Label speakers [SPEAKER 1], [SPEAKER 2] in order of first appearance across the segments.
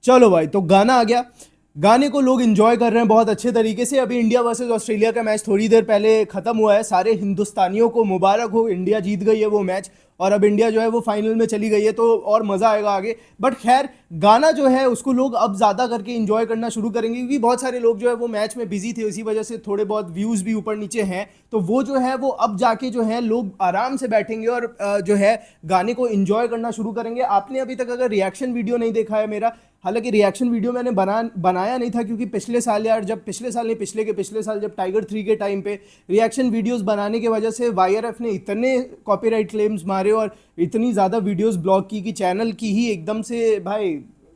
[SPEAKER 1] चलो भाई, तो गाना आ गया। गाने को लोग एंजॉय कर रहे हैं बहुत अच्छे तरीके से। अभी इंडिया वर्सेस ऑस्ट्रेलिया का मैच थोड़ी देर पहले खत्म हुआ है। सारे हिंदुस्तानियों को मुबारक हो, इंडिया जीत गई है वो मैच। और अब इंडिया जो है वो फाइनल में चली गई है, तो और मजा आएगा आगे। बट खैर, गाना जो है उसको लोग अब ज्यादा करके एंजॉय करना शुरू करेंगे, क्योंकि बहुत सारे लोग जो है वो मैच में बिजी थे, इसी वजह से थोड़े बहुत व्यूज भी ऊपर नीचे हैं। तो वो जो है वो अब जाके जो है लोग आराम से बैठेंगे और जो है गाने को एंजॉय करना शुरू करेंगे। आपने अभी तक अगर रिएक्शन वीडियो नहीं देखा है मेरा, हालांकि रिएक्शन वीडियो मैंने बनाया नहीं था, क्योंकि पिछले साल यार, जब पिछले साल नहीं, पिछले के पिछले साल जब टाइगर 3 के टाइम पे रिएक्शन वीडियोस बनाने की वजह से वाईआरएफ ने इतने कॉपीराइट क्लेम्स मारे और इतनी ज़्यादा वीडियोस ब्लॉक की कि चैनल की ही एकदम से भाई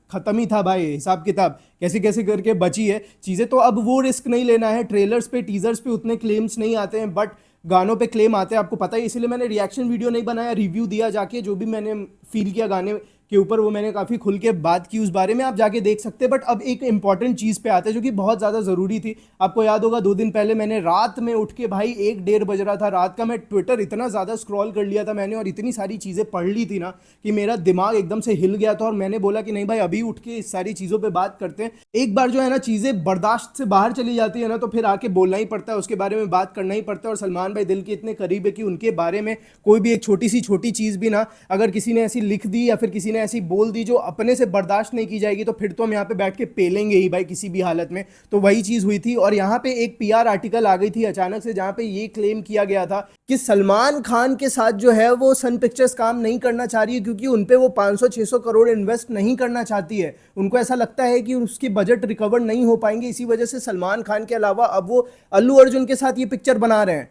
[SPEAKER 1] खत्म ही था भाई, हिसाब किताब कैसे कैसे करके बची है चीज़ें। तो अब वो रिस्क नहीं लेना है। ट्रेलर्स पे, टीजर्स पे उतने क्लेम्स नहीं आते हैं, बट गानों पे क्लेम आते हैं, आपको पता है। इसीलिए मैंने रिएक्शन वीडियो नहीं बनाया, रिव्यू दिया जाके, जो भी मैंने फील किया गाने के ऊपर वो मैंने काफ़ी खुल के बात की उस बारे में, आप जाके देख सकते हैं। बट अब एक इंपॉर्टेंट चीज़ पे आते हैं जो कि बहुत ज़्यादा ज़रूरी थी। आपको याद होगा 2 दिन पहले मैंने रात में उठ के, भाई 1-1:30 बज रहा था रात का, मैं ट्विटर इतना ज़्यादा स्क्रॉल कर लिया था मैंने और इतनी सारी चीज़ें पढ़ ली थी ना कि मेरा दिमाग एकदम से हिल गया था। और मैंने बोला कि नहीं भाई, अभी उठ के इस सारी चीज़ों पर बात करते हैं। एक बार जो है ना चीज़ें बर्दाश्त से बाहर चली जाती है ना, तो फिर आके बोलना ही पड़ता है, उसके बारे में बात करना ही पड़ता है। और सलमान भाई दिल के इतने करीब है कि उनके बारे में कोई भी एक छोटी सी छोटी चीज़ भी ना, अगर किसी ने ऐसी लिख दी या फिर किसी ने ऐसी बोल दी जो अपने से बर्दाश्त नहीं की जाएगी, तो फिर तो हम यहाँ पे बैठ के पेलेंगे ही भाई किसी भी हालत में। तो वही चीज़ हुई थी। और यहाँ पे एक पीआर आर्टिकल आ गई थी अचानक से, जहाँ पे ये क्लेम किया गया था कि सलमान खान के साथ जो है वो सन पिक्चर्स काम नहीं करना चाह रही है, क्योंकि उन पे वो 500-600 करोड़ इन्वेस्ट नहीं करना चाहती है। उनको ऐसा लगता है कि उसकी बजट रिकवर नहीं हो पाएंगे, इसी वजह से सलमान खान के अलावा अब वो अल्लू अर्जुन के साथ ये पिक्चर बना रहे हैं।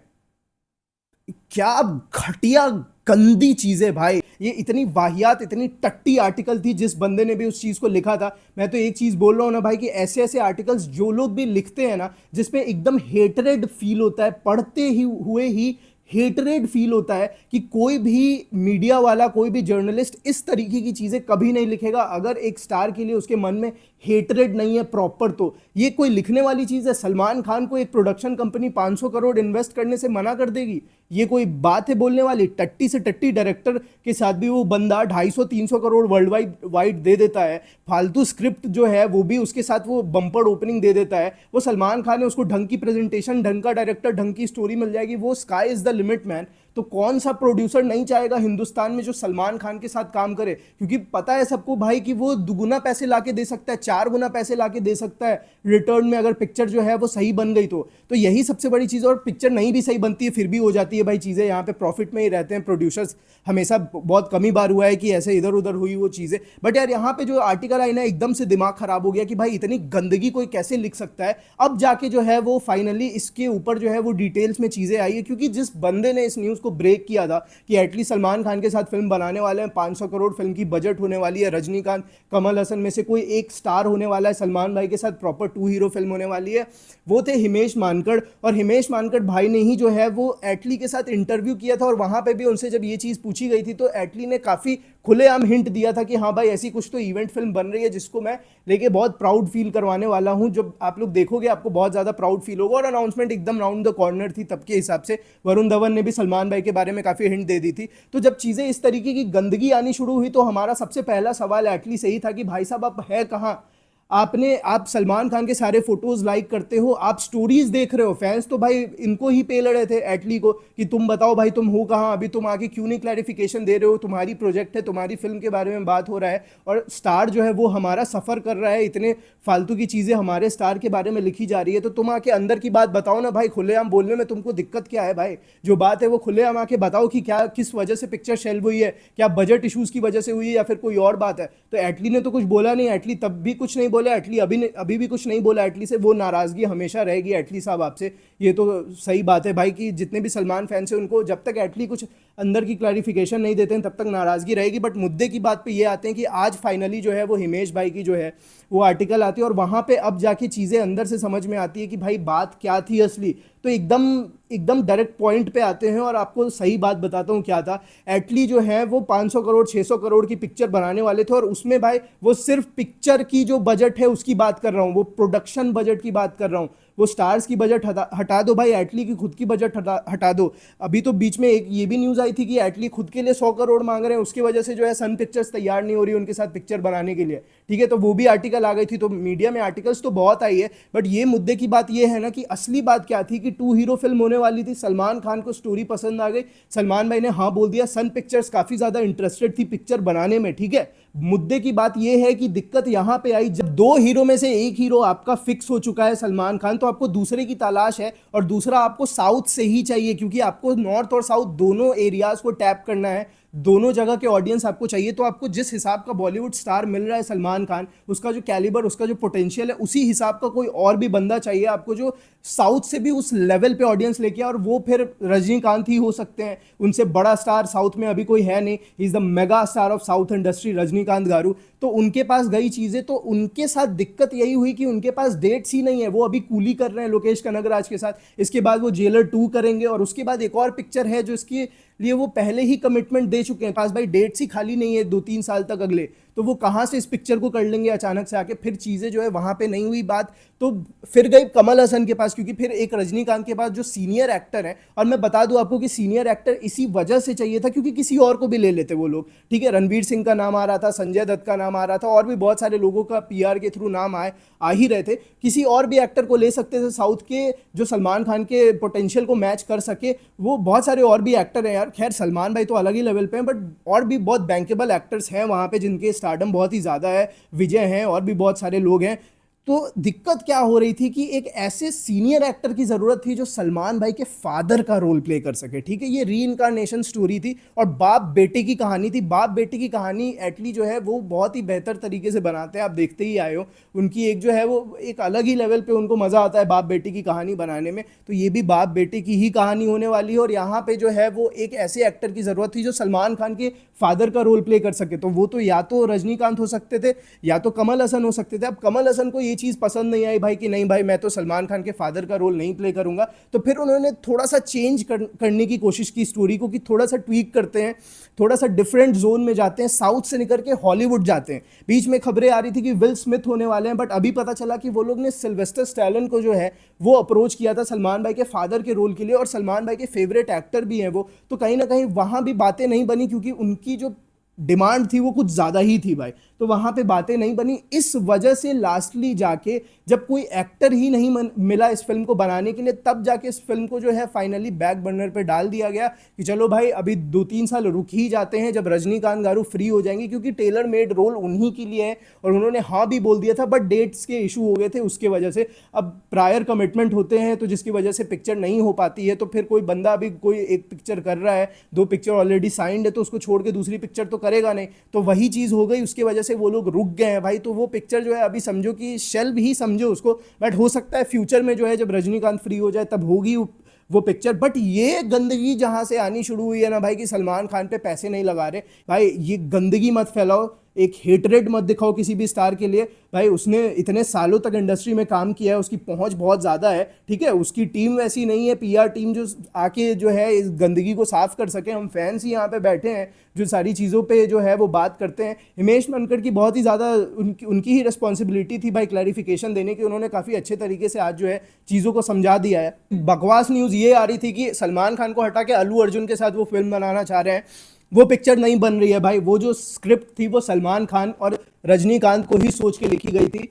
[SPEAKER 1] क्या घटिया गंदी चीज है भाई, ये इतनी वाहियात, इतनी टट्टी आर्टिकल थी। जिस बंदे ने भी उस चीज को लिखा था, मैं तो एक चीज बोल रहा हूं ना भाई, कि ऐसे ऐसे आर्टिकल्स जो लोग भी लिखते हैं ना, जिसमें एकदम हेटरेड फील होता है, पढ़ते ही हुए ही हेटरेड फील होता है, कि कोई भी मीडिया वाला, कोई भी जर्नलिस्ट इस तरीके की चीजें कभी नहीं लिखेगा अगर एक स्टार के लिए उसके मन में हेटरेड नहीं है प्रॉपर। तो ये कोई लिखने वाली चीज है? सलमान खान को एक प्रोडक्शन कंपनी 500 करोड़ इन्वेस्ट करने से मना कर देगी? ये कोई बात है बोलने वाली? टट्टी से टट्टी डायरेक्टर के साथ भी वो बंदा 250-300 करोड़ वर्ल्ड वाइड दे देता है। फालतू स्क्रिप्ट जो है वो भी उसके साथ वो बम्पर ओपनिंग दे देता है। वो सलमान खान है, उसको ढंग की प्रेजेंटेशन, ढंग का डायरेक्टर, ढंग की स्टोरी मिल जाएगी, वो sky is the limit man. तो कौन सा प्रोड्यूसर नहीं चाहेगा हिंदुस्तान में जो सलमान खान के साथ काम करे? क्योंकि पता है सबको भाई कि वो दुगुना पैसे लाके दे सकता है, 4 गुना पैसे लाके दे सकता है रिटर्न में, अगर पिक्चर जो है वो सही बन गई तो यही सबसे बड़ी चीज। और पिक्चर नहीं भी सही बनती है फिर भी हो जाती है भाई चीजें, यहाँ पे प्रॉफिट में ही रहते हैं प्रोड्यूसर्स। हमेशा बहुत कम ही बार हुआ है कि ऐसे इधर उधर हुई वो चीजें। बट यार यहाँ पे जो आर्टिकल आई ना, एकदम से दिमाग खराब हो गया कि भाई इतनी गंदगी कोई कैसे लिख सकता है। अब जाके जो है वो फाइनली इसके ऊपर जो है वो डिटेल्स में चीजें आई है, क्योंकि जिस बंदे ने इस न्यूज को ब्रेक किया था कि एटलीस्ट सलमान खान के साथ फिल्म बनाने वाले हैं, 500 करोड़ फिल्म की बजट होने वाली है, रजनीकांत, कमल हसन में से कोई एक स्टार होने वाला है, सलमान भाई के साथ प्रॉपर 2 हीरो फिल्म होने वाली है, वो थे हिमेश मानकड़। और हिमेश मानकड़ भाई ने ही जो है वो एटली के साथ इंटरव्यू किया था, और वहां पे भी उनसे जब ये चीज पूछी गई थी तो एटली ने काफी खुलेआम हिंट दिया था कि हाँ भाई ऐसी कुछ तो इवेंट फिल्म बन रही है जिसको मैं लेके बहुत प्राउड फील करवाने वाला हूं। जब आप लोग देखोगे आपको बहुत ज्यादा प्राउड फील होगा। और अनाउंसमेंट एकदम राउंड द कॉर्नर थी तब के हिसाब से। वरुण धवन ने भी सलमान भाई के बारे में काफी हिंट दे दी थी। तो जब चीजें इस तरीके की गंदगी आनी शुरू हुई तो हमारा सबसे पहला सवाल एटली से ही था कि भाई साहब आप है कहाँ? आप सलमान खान के सारे फोटोज लाइक करते हो, आप स्टोरीज देख रहे हो, फैंस तो भाई इनको ही पे लड़े थे एटली को कि तुम बताओ भाई तुम हो कहाँ, अभी तुम आके क्यों नहीं क्लैरिफिकेशन दे रहे हो, तुम्हारी प्रोजेक्ट है, तुम्हारी फिल्म के बारे में बात हो रहा है, और स्टार जो है वो हमारा सफर कर रहा है, इतने फालतू की चीजें हमारे स्टार के बारे में लिखी जा रही है, तो तुम आके अंदर की बात बताओ ना भाई। खुलेआम बोलने में तुमको दिक्कत क्या है भाई? जो बात है वो खुलेआम आके बताओ कि क्या, किस वजह से पिक्चर शेल्व हुई है, क्या बजट इशूज की वजह से हुई है या फिर कोई और बात है। तो एटली ने तो कुछ बोला नहीं, एटली तब भी कुछ नहीं बोला, एटली अभी भी कुछ नहीं बोला। एटली से वो नाराजगी हमेशा रहेगी एटली साहब आपसे, ये तो सही बात है भाई, कि जितने भी सलमान फैंस हैं उनको जब तक एटली कुछ अंदर की क्लैरिफिकेशन नहीं देते हैं तब तक नाराजगी रहेगी। बट मुद्दे की बात पे ये आते हैं कि आज फाइनली जो है वो हिमेश भाई की जो है वो आर्टिकल आती है, और वहां पे अब जाके चीजें अंदर से समझ में आती है कि भाई बात क्या थी असली। तो एकदम एकदम डायरेक्ट पॉइंट पे आते हैं और आपको सही बात बताता हूँ क्या था। एटली जो है वो 500 करोड़ 600 करोड़ की पिक्चर बनाने वाले थे, और उसमें भाई वो सिर्फ पिक्चर की जो बजट है उसकी बात कर रहा हूँ, वो प्रोडक्शन बजट की बात कर रहा हूँ। वो स्टार्स की बजट हटा दो भाई, एटली की खुद की बजट हटा दो। अभी तो बीच में एक ये भी न्यूज़ आई थी कि एटली खुद के लिए 100 करोड़ मांग रहे हैं, उसकी वजह से जो है सन पिक्चर्स तैयार नहीं हो रही उनके साथ पिक्चर बनाने के लिए, ठीक है। तो वो भी आर्टिकल आ गई थी, तो मीडिया में आर्टिकल्स तो बहुत आई है। बट ये मुद्दे की बात ये है ना कि असली बात क्या थी कि 2 हीरो फिल्म होने वाली थी, सलमान खान को स्टोरी पसंद आ गई, सलमान भाई ने हाँ बोल दिया, सन पिक्चर्स काफी ज्यादा इंटरेस्टेड थी पिक्चर बनाने में, ठीक है। मुद्दे की बात यह है कि दिक्कत यहां पे आई, जब 2 हीरो में से एक हीरो आपका फिक्स हो चुका है सलमान खान, तो आपको दूसरे की तलाश है, और दूसरा आपको साउथ से ही चाहिए, क्योंकि आपको नॉर्थ और साउथ दोनों एरियाज को टैप करना है, दोनों जगह के ऑडियंस आपको चाहिए। तो आपको जिस हिसाब का बॉलीवुड स्टार मिल रहा है सलमान खान, उसका जो कैलिबर, उसका जो पोटेंशियल है, उसी हिसाब का कोई और भी बंदा चाहिए आपको जो साउथ से भी उस लेवल पे ऑडियंस लेके, और वो फिर रजनीकांत ही हो सकते हैं। उनसे बड़ा स्टार साउथ में अभी कोई है नहीं, he is the mega star of south industry, Rajinikanth garu. तो उनके पास गई चीजें, तो उनके साथ दिक्कत यही हुई कि उनके पास डेट्स ही नहीं है। वो अभी कूली कर रहे हैं लोकेश कनगराज के साथ, इसके बाद वो जेलर 2 करेंगे, और उसके बाद एक और पिक्चर है जो इसके लिए वो पहले ही कमिटमेंट दे चुके हैं। पास भाई डेट्स ही खाली नहीं है 2-3 साल तक अगले, तो वो कहां से इस पिक्चर को कर लेंगे अचानक से आके। फिर चीजें जो है वहां पे नहीं हुई बात, तो फिर गई कमल हसन के पास, क्योंकि फिर एक रजनीकांत के पास जो सीनियर एक्टर है, और मैं बता दूं आपको कि सीनियर एक्टर इसी वजह से चाहिए था क्योंकि किसी और को भी ले लेते वो लोग, ठीक है। रणवीर सिंह का नाम आ रहा था, संजय दत्त का नाम आ रहा था, और भी बहुत सारे लोगों का पीआर के थ्रू नाम आ ही रहे थे। किसी और भी एक्टर को ले सकते थे साउथ के, जो सलमान खान के पोटेंशियल को मैच कर सके। वो बहुत सारे और भी एक्टर हैं यार, खैर सलमान भाई तो अलग ही लेवल पे हैं, बट और भी बहुत बैंकेबल एक्टर्स हैं वहां पे जिनके स्टारडम बहुत ही ज्यादा है, विजय हैं, और भी बहुत सारे लोग हैं। तो दिक्कत क्या हो रही थी कि एक ऐसे सीनियर एक्टर की जरूरत थी जो सलमान भाई के फादर का रोल प्ले कर सके, ठीक है। ये रीइंकारनेशन स्टोरी थी, और बाप बेटे की कहानी थी। बाप बेटे की कहानी एटली जो है वो बहुत ही बेहतर तरीके से बनाते हैं, आप देखते ही आए हो। उनकी एक जो है वो एक अलग ही लेवल पे उनको मजा आता है बाप बेटे की कहानी बनाने में। तो ये भी बाप बेटे की ही कहानी होने वाली है, और यहाँ पे जो है वो एक ऐसे एक्टर की जरूरत थी जो सलमान खान के फादर का रोल प्ले कर सके। तो वो तो या तो रजनीकांत हो सकते थे या तो कमल हसन हो सकते थे। अब कमल हसन को ये चीज पसंद नहीं आई भाई कि नहीं भाई मैं तो सलमान खान के फादर का रोल नहीं प्ले करूंगा, तो फिर उन्होंने थोड़ा सा चेंज करने की कोशिश की स्टोरी को, कि थोड़ा सा ट्वीक करते हैं, थोड़ा सा डिफरेंट जोन में जाते हैं, साउथ से निकल के हॉलीवुड जाते हैं। बीच में खबरें आ रही थी कि विल स्मिथ होने वाले हैं, बट अभी पता चला कि वो लोग ने सिल्वेस्टर स्टैलोन को जो है वो अप्रोच किया था सलमान भाई के फादर के रोल के लिए, और सलमान भाई के फेवरेट एक्टर भी हैं वो। तो कहीं ना कहीं वहां भी बातें नहीं बनी, क्योंकि उनकी जो डिमांड थी वो कुछ ज्यादा ही थी भाई, तो वहां पे बातें नहीं बनी। इस वजह से लास्टली जाके जब कोई एक्टर ही नहीं मिला इस फिल्म को बनाने के लिए, तब जाके इस फिल्म को जो है फाइनली बैक बर्नर पे डाल दिया गया कि चलो भाई अभी 2-3 साल रुक ही जाते हैं जब रजनीकांत गारू फ्री हो जाएंगे, क्योंकि टेलर मेड रोल उन्हीं के लिए है, और उन्होंने हाँ भी बोल दिया था, बट डेट्स के इशू हो गए थे उसके वजह से। अब प्रायर कमिटमेंट होते हैं तो जिसकी वजह से पिक्चर नहीं हो पाती है, तो फिर कोई बंदा अभी कोई एक पिक्चर कर रहा है, 2 पिक्चर ऑलरेडी साइंड है, तो उसको छोड़ के दूसरी पिक्चर तो करेगा नहीं। तो वही चीज हो गई, उसकी वजह से वो लोग रुक गए हैं भाई। तो वो पिक्चर जो है अभी समझो कि शेल्व ही समझो उसको, बट हो सकता है फ्यूचर में जो है जब रजनीकांत फ्री हो जाए तब होगी वो पिक्चर। बट ये गंदगी जहां से आनी शुरू हुई है ना भाई, कि सलमान खान पे पैसे नहीं लगा रहे भाई, ये गंदगी मत फैलाओ, एक हेटरेड मत दिखाओ किसी भी स्टार के लिए भाई। उसने इतने सालों तक इंडस्ट्री में काम किया है, उसकी पहुंच बहुत ज़्यादा है, ठीक है। उसकी टीम वैसी नहीं है, पीआर टीम जो आके जो है इस गंदगी को साफ कर सके। हम फैंस ही यहाँ पे बैठे हैं जो सारी चीज़ों पे जो है वो बात करते हैं। हिमेश मनकर की बहुत ही ज़्यादा उनकी ही रिस्पॉन्सिबिलिटी थी भाई क्लैरिफिकेशन देने की, उन्होंने काफ़ी अच्छे तरीके से आज जो है चीज़ों को समझा दिया है। बकवास न्यूज़ ये आ रही थी कि सलमान खान को हटा के अल्लू अर्जुन के साथ वो फिल्म बनाना चाह रहे हैं, वो पिक्चर नहीं बन रही है भाई। वो जो स्क्रिप्ट थी वो सलमान खान और रजनीकांत को ही सोच के लिखी गई थी,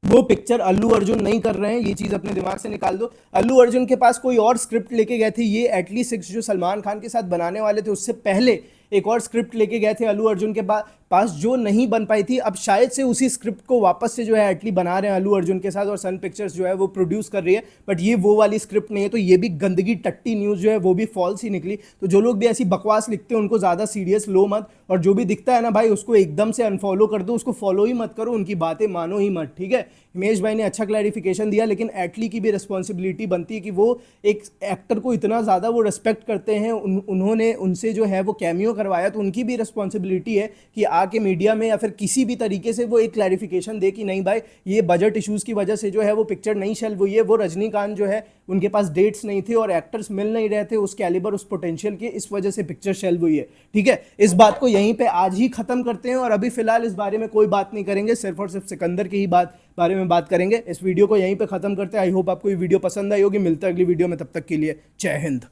[SPEAKER 1] वो पिक्चर अल्लू अर्जुन नहीं कर रहे हैं, ये चीज अपने दिमाग से निकाल दो। अल्लू अर्जुन के पास कोई और स्क्रिप्ट लेके गए थे, ये एटली 6 जो सलमान खान के साथ बनाने वाले थे उससे पहले एक और स्क्रिप्ट लेके गए थे अल्लू अर्जुन के पास, जो नहीं बन पाई थी। अब शायद से उसी स्क्रिप्ट को वापस से जो है एटली बना रहे हैं अल्लू अर्जुन के साथ, और सन पिक्चर्स जो है वो प्रोड्यूस कर रही है, बट ये वो वाली स्क्रिप्ट नहीं है। तो ये भी गंदगी टट्टी न्यूज़ जो है वो भी फॉल्स ही निकली। तो जो लोग भी ऐसी बकवास लिखते हैं उनको ज़्यादा सीरियस लो मत, और जो भी दिखता है ना भाई उसको एकदम से अनफॉलो कर दो, उसको फॉलो ही मत करो, उनकी बातें मानो ही मत, ठीक है। हिमेश भाई ने अच्छा क्लैरिफिकेशन दिया, लेकिन एटली की भी रिस्पॉन्सिबिलिटी बनती है कि वो एक एक्टर को इतना ज़्यादा वो रिस्पेक्ट करते हैं, उन्होंने उनसे जो है वो कैमियो करवाया, तो उनकी भी रिस्पॉन्सिबिलिटी है कि आके मीडिया में या फिर किसी भी तरीके से वो एक क्लैरिफिकेशन दे कि नहीं भाई ये बजट इश्यूज की वजह से जो है वो पिक्चर नहीं शेल्व हुई है, वो रजनीकांत जो है उनके पास डेट्स नहीं थे और एक्टर्स मिल नहीं रहे थे उस कैलिबर उस पोटेंशियल के, इस वजह से पिक्चर शेल्व हुई है। ठीक है, इस बात को यहीं पे आज ही खत्म करते हैं और अभी फिलहाल इस बारे में कोई बात नहीं करेंगे, सिर्फ और सिर्फ सिकंदर की ही बारे में बात करेंगे। इस वीडियो को यहीं पे खत्म करते हैं। आई होप आपको ये वीडियो पसंद आई होगी। मिलता है अगली वीडियो में, तब तक के लिए जय हिंद।